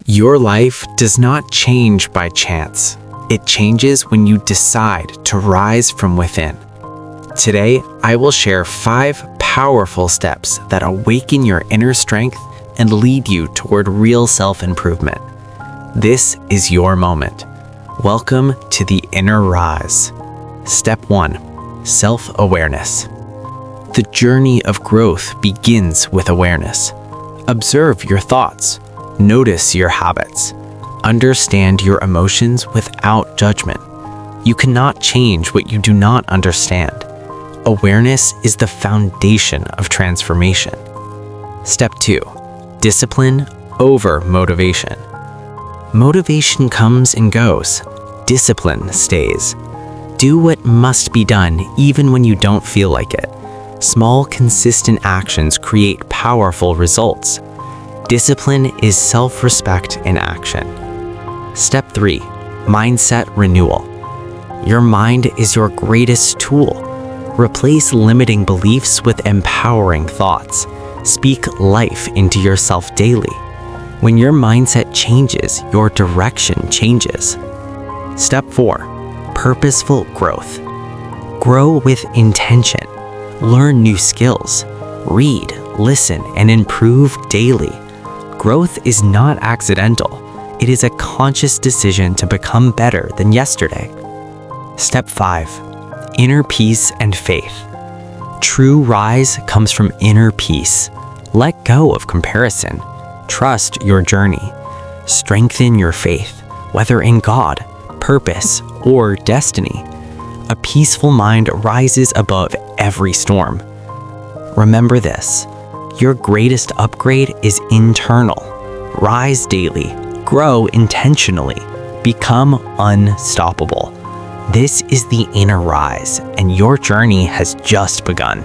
Your life does not change by chance. It changes when you decide to rise from within. Today, I will share 5 powerful steps that awaken your inner strength and lead you toward real self-improvement. This is your moment. Welcome to the Inner Rise. Step 1. Self-awareness. The journey of growth begins with awareness. Observe your thoughts. Notice your habits. Understand your emotions without judgment. You cannot change what you do not understand. Awareness is the foundation of transformation. Step 2. Discipline over motivation. Motivation comes and goes. Discipline stays. Do what must be done even when you don't feel like it. Small, consistent actions create powerful results. Discipline is self-respect in action. Step 3. Mindset renewal. Your mind is your greatest tool. Replace limiting beliefs with empowering thoughts. Speak life into yourself daily. When your mindset changes, your direction changes. Step 4. Purposeful growth. Grow with intention. Learn new skills. Read, listen, and improve daily. Growth is not accidental. It is a conscious decision to become better than yesterday. Step 5. Inner peace and faith. True rise comes from inner peace. Let go of comparison. Trust your journey. Strengthen your faith, whether in God, purpose, or destiny. A peaceful mind rises above every storm. Remember this. Your greatest upgrade is internal. Rise daily, grow intentionally, become unstoppable. This is the Inner Rise, and your journey has just begun.